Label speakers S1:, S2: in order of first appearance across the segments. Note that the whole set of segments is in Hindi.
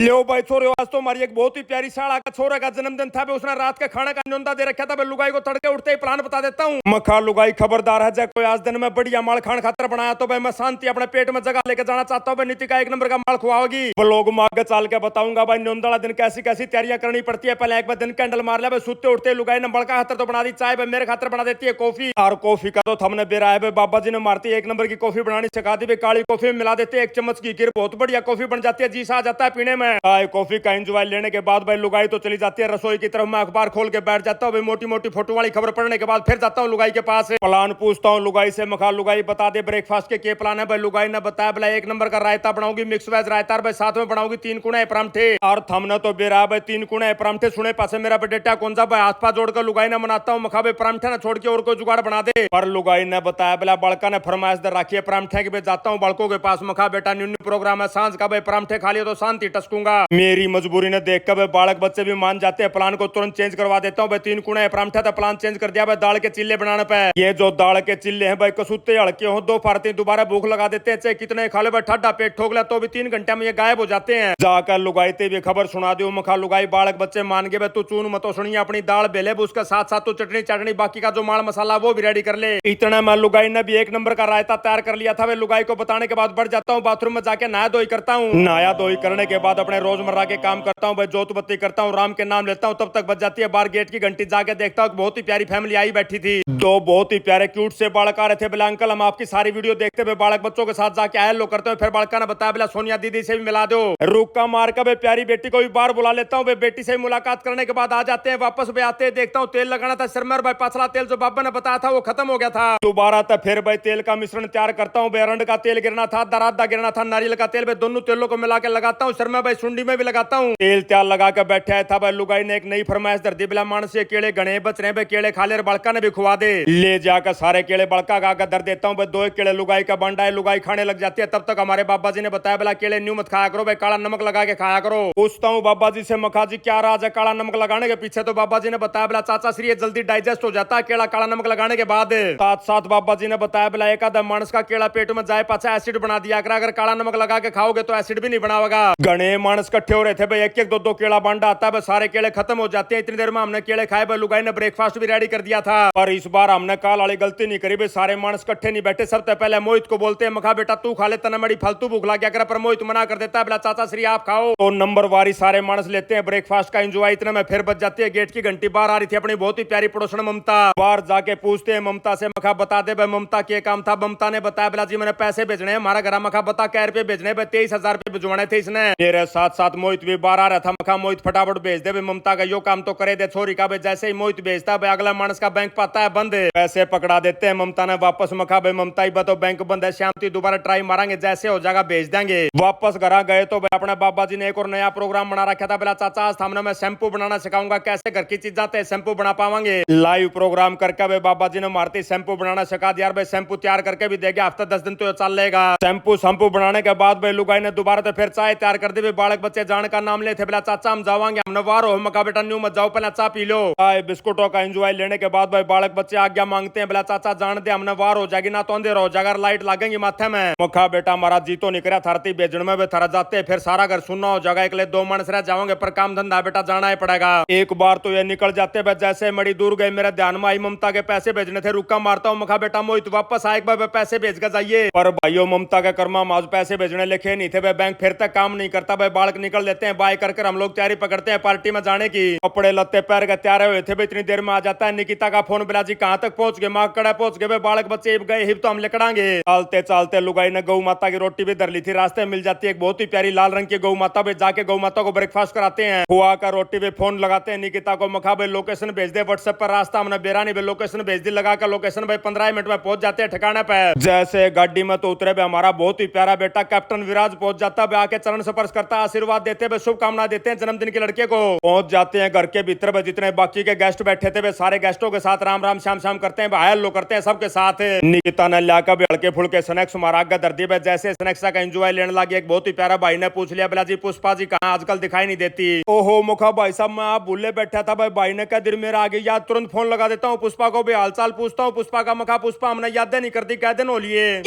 S1: लो भाई छोरे, आज तो हमारी एक बहुत ही प्यारी साड़ा का छोरा का जन्मदिन था। उसने रात के खाने का न्योंदा दे रखा था। लुगाई को तड़के उठते ही प्लान बता देता हूँ। मखा लुगाई खबरदार है, कोई आज दिन में बढ़िया माल खान खातर बनाया तो भाई मैं शांति अपने पेट में जगह लेके जाना चाहता हूँ। नीति का एक नंबर का माल खुआओगी। लोग मांग चाल के बताऊंगा भाई न्योंदा दिन कैसी कैसी तैयारियां करनी पड़ती है। पहले एक बार दिन कैंडल मार लिया, सुते उठते लुगाई ने बड़का खातर तो बना दी चाय, मेरे खातर बना देती है कॉफी। और कॉफी का तो थमने बेरा है। बाबा जी ने मारती है एक नंबर की कॉफी बनानी सिखा दी। काली कॉफी में मिला देते एक चम्मच की गिर, बहुत बढ़िया कॉफी बन जाती है। जी सा आ जाता है पीने में। कॉफी का एंजॉय लेने के बाद भाई लुगाई तो चली जाती है रसोई की तरफ। मैं अखबार खोल के बैठ जाता हूँ भाई। मोटी मोटी फोटो वाली खबर पढ़ने के बाद फिर जाता हूँ लुगाई के पास। प्लान पूछता हूँ लुगाई से, मखा लुगाई बता दे ब्रेकफास्ट के प्लान है। भाई लुगाई ने बताया बोला एक नंबर का रायता बनाऊंगी, मिक्स वेज रायता, भाई साथ में बनाऊंगी 3 कुणे परांठे। और थमने तो बेरा भाई 3 कुणे परांठे सुने पासे मेरा बेटा कौन सा भाई हाथ पा जोड़कर लुगाई ने मनाता हूँ। मखा भाई परांठे ना छोड़ के और कोई जुगाड़ बना दे। पर लुगाई ने बताया बोला बड़का ने फरमाइश दे रखी है परांठे के। जाता हूँ बड़कों के पास। मखा बेटा न्यू प्रोग्राम है सांझ का, भाई परांठे खा लियो तो शांति टसकूंगा। मेरी मजबूरी ने देख कर बालक बच्चे भी मान जाते हैं। प्लान को तुरंत चेंज करवा देता हूँ भाई। 3 कुणे परांठा था, प्लान चेंज कर दिया भाई दाल के चिल्ले बनाने पे। ये जो दाल के चिल्ले हैं भाई कसूते हड़के हो, 2 फाड़ते दोबारा भूख लगा देते हैं। चाहे कितने खा लो भाई, ठंडा पेट ठोक ले तो भी 3 घंटे में ये गायब हो जाते हैं। जाकर लुगाई ते भी खबर सुना दो। मखा लुगाई बालक बच्चे मान गए। तू चून मत सुनिए अपनी दाल बेले, उसके साथ साथ तू चटनी चटनी बाकी का जो माल मसाला वो भी रेडी कर ले। इतना मैं लुगाई ने भी एक नंबर का रायता तैयार कर लिया था। वे लुगाई को बताने के बाद बढ़ जाता हूँ बाथरूम में जाके नहा धोई करता हूँ। नहाया धोई करने के बाद अपने रोजमर्रा के काम करता हूँ भाई। जोत बत्ती करता हूँ, राम के नाम लेता हूँ। तब तक बच जाती है बाहर गेट की घंटी। जाके देखता हूँ बहुत ही प्यारी फैमिली आई बैठी थी। 2 बहुत ही प्यारे क्यूट से बालक आ रहे थे। बोला अंकल हम आपकी सारी वीडियो देखते हुए बालक बच्चों के साथ जाके आए लो करते हुए। फिर बालका ने बताया बोला सोनिया दीदी से भी मिला दो। रुका मार कर प्यारी बेटी को भी बाहर बुला लेता हूँ। बेटी से मुलाकात करने के बाद आ जाते हैं वापस। भी आते हैं देखता हूँ तेल लगाना था सिर में। भाई पछला तेल जो बाबा ने बताया था वो खत्म हो गया था। दोबारा था फिर भाई तेल का मिश्रण तैयार करता हूँ। बेरंड का तेल गिरना था, दरादा गिरना था, नारियल का तेल। दोनों तेलों को मिला के लगाता हूँ सिर में भाई, सुंडी में भी लगाता हूँ। तेल तैयार लगा कर बैठा था भाई। लुगाई ने एक नई फरमाइश दर दी। बिला मानस ये केले गणे बच रहे भाई, केले खा ले। बड़का ने भी खुआ दे। ले जाकर सारे केले बड़का का दर देता हूँ भाई। 2 केले लुगाई का बंडा है, लुगाई खाने लग जाती है। तब तक हमारे बाबा जी ने बताया बोला केले न्यू मत खाया करो भाई, काला नमक लगा के खाया करो। पूछता हूँ बाबा जी से मखा जी क्या राज है काला नमक लगाने के पीछे। तो बाबा जी ने बताया बोला चाचा श्री जल्दी डाइजेस्ट हो जाता है केला काला नमक लगाने के बाद। साथ साथ बाबा जी ने बताया बोला एक आधा मानस का केला पेट में जाए पाचा एसिड बना दिया कर। अगर काला नमक लगा के खाओगे तो एसिड भी नहीं बनावेगा। गणे मानस इकट्ठे हो रहे थे भाई। 1-1 2-2 केला बांटा आता है। सारे केले खत्म हो जाते हैं। इतनी देर में हमने केले खाए भाई। लुगाई ने ब्रेकफास्ट भी रेडी कर दिया था। और इस बार हमने काल वाली गलती नहीं करी भाई। सारे मानस इकट्ठे नहीं बैठे। सबसे पहले मोहित को बोलते हैं मखा बेटा तू खा ले, तना बड़ी फालतू भूख लग गया कर। पर मोहित मना कर देता है बोला चाचा श्री आप खाओ। तो नंबर वारी सारे मानस लेते हैं ब्रेकफास्ट का एंजॉय। इतने में फिर बच जाती है गेट की घंटी। बाहर आ रही थी अपनी बहुत ही प्यारी पड़ोसन ममता। बाहर जाके पूछते हैं ममता से मखा बता दे भाई ममता क्या काम था। ममता ने बताया बोला जी मैंने पैसे भेजने हैं हमारा घर। मखा बता क्या रुपए भेजने भाई। 23,000 रुपए भिजवाने थे इसने। मेरे साथ साथ मोहित भी बाहर आ रहा था। मखा मोहित फटाफट भेज दे भाई ममता का यो काम तो करे दे छोरी का भाई। जैसे ही मोहित भेजता भाई अगला मानस का बैंक पाता है बंद। पैसे पकड़ा देते हैं ममता ने वापस। मखा भाई ममता ही बताओ बैंक बंद है, शाम की दोबारा ट्राई मारेंगे, जैसे हो जाएगा भेज देंगे। वापस घर गए तो भाई अपने बाबा जी ने एक और नया प्रोग्राम बना रखा था। बोला चाचा आज सामने मैं शैम्पू बनाना सिखाऊंगा, कैसे घर की चीजें आते शैम्पू बना पाएंगे। लाइव प्रोग्राम करके भाई बाबा जी ने मारती शैम्पू बनाना सिखा दिया भाई। शैम्पू तैयार करके भी देगा, हफ्ता 10 दिन तो चल लेगा। शैम्पू बनाने के बाद भाई लुगाई ने दोबारा तो फिर चाय तैयार कर दी। बालक बच्चे जाने का नाम लेते बोला चाचा हम जावांगे। हमने वार हो मका बेटा न्यू मत जाओ, पहले चाय पी लो। चाय बिस्कुटों का एंजॉय लेने के बाद भाई बालक बच्चे आज्ञा मांगते हैं। बोला चाचा जान दे हमने वार हो जाएगी ना तो अंधेरा हो जाएगा, लाइट लगेंगी माथे में। मखा बेटा हमारा जी तो निकला थरती बेचने में थरा जाते फिर सारा घर सुनना हो जाएगा। एक 2 मानस रह जाओगे पर काम धंधा बेटा जाना ही पड़ेगा। एक बार तो ये निकल जाते भाई। जैसे मड़ी दूर गए मेरे ध्यान में आई ममता के पैसे भेजने थे। रुका मारता हूँ मखा बेटा मोहित वापस आए भाई पैसे भेज कर जाइए। पर भाइयों ममता के कर्मा आज पैसे भेजने लिखे नहीं थे भाई। बैंक फिर तक काम नहीं करता भाई। बालक निकल लेते हैं बाय कर हम लोग तैयारी पकड़ते हैं पार्टी में जाने की। कपड़े लत्ते पैर के तैयार हुए थे भाई। इतनी देर में आ जाता है निकिता का फोन। बिला जी कहाँ तक पहुंच गए। माँ कड़ा पहुंच गए भाई। बालक बच्चे गए हिब तो हम लिकड़ांगे। चलते चलते लुगाई ने गौ माता की रोटी भी धर ली थी। रास्ते में मिल जाती है एक बहुत ही प्यारी लाल रंग की गौ माता भाई। जाके गौ माता को ब्रेकफास्ट कराते हैं। हुआ का रोटी भी फोन लगाते हैं निकिता को। मखा भाई लोकेशन भेज दे व्हाट्सएप पर। रास्ता हमने बेरानी भाई लोकेशन भेज दी। लगा कर लोकेशन भाई 15 मिनट में पहुंच जाते हैं ठिकाने पे। जैसे गाड़ी में तो उतरे भाई हमारा बहुत ही प्यारा बेटा कैप्टन विराज पहुंच जाता है। आके चरण स्पर्श करता है, आशीर्वाद देते हैं, शुभकामना देते हैं जन्मदिन के लड़के को। पहुंच जाते हैं घर के भीतर भाई। जितने बाकी के गेस्ट बैठे थे सारे गेस्टों के साथ राम राम श्याम श्याम करते हैं भाई। हेलो करते हैं सबके साथ। निकिता ने लाकर भी हल्के फुल्के स्नैक्स मारा दर्दी भाई। जैसे स्नैक्स का एंजॉय लेने लगी एक बहुत ही प्यारा भाई ने पूछ लिया बोला जी पुष्पा जी कहाँ आजकल दिखाई नहीं देती। ओहो मुखा भाई साहब मैं आप भूले बैठा था भाई ने क्या दिल मेरा आगे याद तुरंत फोन लगा देता हूँ। पुष्पा को भी हालचाल पूछता हूँ। पुष्पा का मखा पुष्पा हमने याद नहीं करती क्या दिन हो लिए।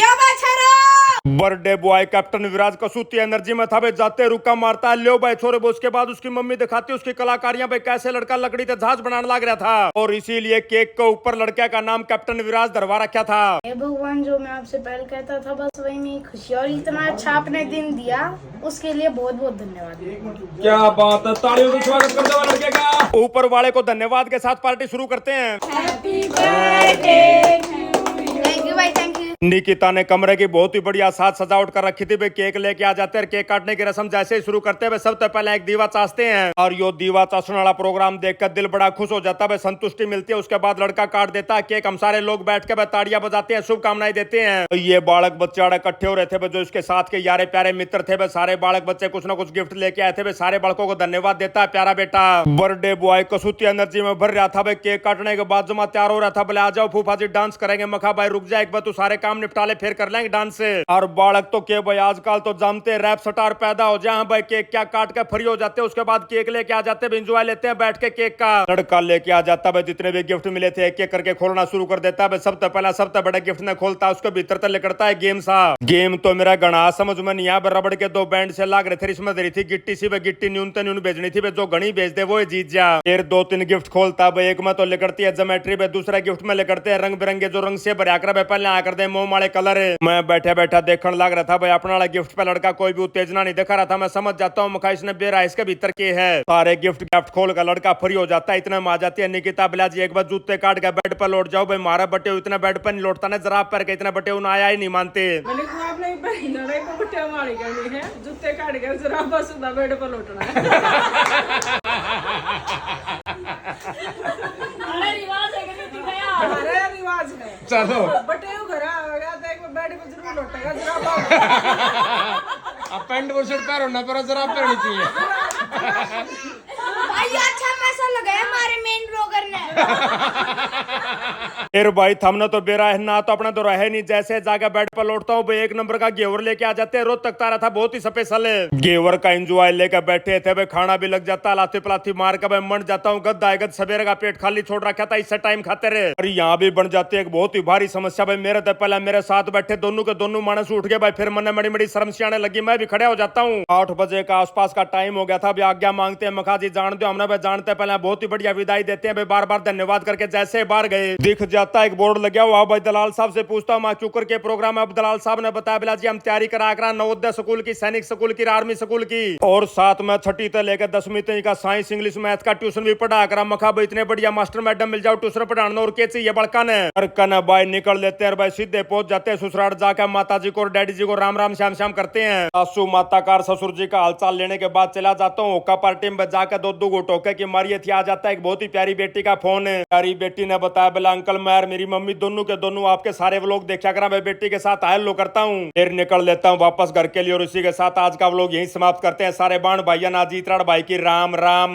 S1: बर्थडे बॉय कैप्टन विराज कसूती एनर्जी में था भाई, जाते रुका मारता है लो भाई छोरे। उसके बाद उसकी मम्मी दिखाती उसकी कलाकारियां भाई, कैसे लड़का लकड़ी से जहाज बनाने लग रहा था और इसीलिए केक के ऊपर लड़के का नाम कैप्टन विराज धरवा रखा था।
S2: हे भगवान, जो मैं आपसे पहले कहता था बस वही मेरी खुशी, और इतना अच्छा आपने दिन दिया उसके लिए बहुत बहुत धन्यवाद।
S1: क्या बात है, तालियों से स्वागत कर दो लड़के का। ऊपर वाले को धन्यवाद के साथ पार्टी शुरू करते हैं।
S2: हैप्पी बर्थडे, थैंक यू भाई, थैंक यू।
S1: निकिता ने कमरे की बहुत ही बढ़िया साज सजावट कर रखी थी भाई। केक लेके आ जाते हैं, केक काटने की रस्म जैसे ही शुरू करते हैं सबसे पहले एक दीवा चासते हैं और यो दीवा चासने वाला प्रोग्राम देखकर दिल बड़ा खुश हो जाता है, संतुष्टि मिलती है। उसके बाद लड़का काट देता है केक, हम सारे लोग बैठ के ताड़ियां बजाते हैं, शुभकामनाएं देते हैं। तो ये बालक बच्चे इकट्ठे हो रहे थे जो इसके साथ के यारे प्यारे मित्र थे, सारे बालक बच्चे कुछ ना कुछ गिफ्ट लेके आए थे। सारे बालकों को धन्यवाद देता है प्यारा बेटा। बर्थडे बॉय कसूती एनर्जी में भर रहा था भाई। केक काटने के बाद जमा तैयार हो रहा था, बोले आ जाओ फूफा जी डांस करेंगे। मखा भाई रुक जाए एक बार, तू सारे काम निपटा ले फिर कर लेंगे डांस से। और बालक तो के भाई आजकल तो जानते रैप स्टार पैदा हो जाए भाई, केक क्या काट के फ्री हो जाते हैं। उसके बाद केक लेके आ जाते हैं, एंजॉय लेते हैं बैठ के केक का। लड़का लेके आ जाता है, जितने भी गिफ्ट मिले थे एक एक करके खोलना शुरू कर देता है। सबसे पहला सबसे बड़ा गिफ्ट ने खोलता है, उसके भीतर तक लेकर है गेम सा। गेम तो मेरा गणा समझ में नहीं आया, रबड़ के दो बैंड से लाग रहे थे, इसमें दे रही थी गिट्टी सी, गिट्टी न्यून भेजनी थी, जो घनी भेज दे वो जीत जा। फिर दो तीन गिफ्ट खोलता है, एक में तो लेकरती है ज्योमेट्री, दूसरा गिफ्ट में लेकरते हैं रंग बिरंगे जो रंग से भरा कर पहले आ कर दे मोम वाले कलर। मैं बैठा बैठा देखने लग रहा था भाई, अपना वाला गिफ्ट पे लड़का कोई भी उत्तेजना नहीं दिखा रहा था। मैं समझ जाता हूँ मखा इसने बेरा इसके भीतर के है। सारे गिफ्ट खोल कर लड़का फ्री हो जाता है। इतना में आ जाती है निकिता, बिलाजी एक बार जूते काट के बेड पर लौट जाओ भाई, मारा बटे इतना बेड पर नहीं लौटता ना, जरा पैर के इतना बटे उन्हें आया ही नहीं मानते।
S3: मैंने कहा आपने पहनना है तो बट्टे मारी करनी है, जूते काट के जरा बस बेड पर लौटना है।
S2: अरे रिवाज है कि नहीं दिखाया?
S3: अरे रिवाज है,
S1: चलो
S3: बटे घर आएगा तो एक बेड पे जरूर लौटेगा जरा।
S1: अब पैंट बुशर्ट पैरो ना पर जरा पहननी चाहिए
S2: भाई अच्छा पैसा लगाया हमारे मेन ब्लॉगर ने।
S1: फिर भाई थमना तो बेरा है ना, तो अपना तो रहे नहीं। जैसे जाके बेड पर लौटता हूँ एक नंबर का घेवर लेके आ जाते हैं। रोज तक तारा था बहुत ही स्पेशल है, घेवर का एंजॉय लेकर बैठे थे भाई। खाना भी लग जाता, लाती पलाती मार के भाई मंड जाता हूँ। गद्दा है सवेरे का पेट खाली छोड़ रखा था, इससे टाइम खाते रहे। और यहाँ भी बन जाती है एक बहुत ही भारी समस्या भाई। मेरे तो पहले मेरे साथ बैठे दोनों के दोनों मानस उठ गए भाई, फिर मन बड़ी बड़ी शर्म सी आने लगी। मैं भी खड़े हो जाता हूँ। 8 बजे का आसपास का टाइम हो गया था, अभी आज्ञा मांगते हैं। मखा जी जान दो, हमने भाई जानते पहले बहुत ही बढ़िया विदाई देते हैं भाई, बार बार धन्यवाद करके। जैसे बाहर गए दिख जाता है एक बोर्ड लगा हुआ भाई। दलाल साहब से पूछता हूँ मैं चुकर के प्रोग्राम है। अब दलाल साहब ने बताया बिला जी हम तैयारी करा नवोदय स्कूल की, सैनिक स्कूल की, आर्मी स्कूल की, और साथ में 6ठी से लेकर 10वीं तक का साइंस इंग्लिश मैथ का ट्यूशन भी पढ़ा करा। मखा भाई इतने बढ़िया मास्टर मैडम मिल जाओ ट्यूशन पढ़ाना, और के चाहिए बड़का ने। और कन भाई निकल लेते हैं भाई, सीधे पहुंच जाते हैं ससुराल। जाकर माता जी को और डैडी जी को राम राम श्याम श्याम करते हैं। सासू माता कार ससुर जी का हालचाल लेने के बाद चला जाता हूँ ओका पार्टी में। जाकर दो गो टोके की मारिए थी। आ जाता है एक बहुत ही प्यारी बेटी का फोन है। प्यारी बेटी ने बताया बोला अंकल मैं और मेरी मम्मी दोनों के दोनों आपके सारे व्लॉग देखा करा, मैं बेटी के साथ आयल लो करता हूँ। फिर निकल लेता हूँ वापस घर के लिए, और इसी के साथ आज का व्लॉग यही समाप्त करते हैं। सारे बाण भाइया ना जीतराड़ भाई की राम राम।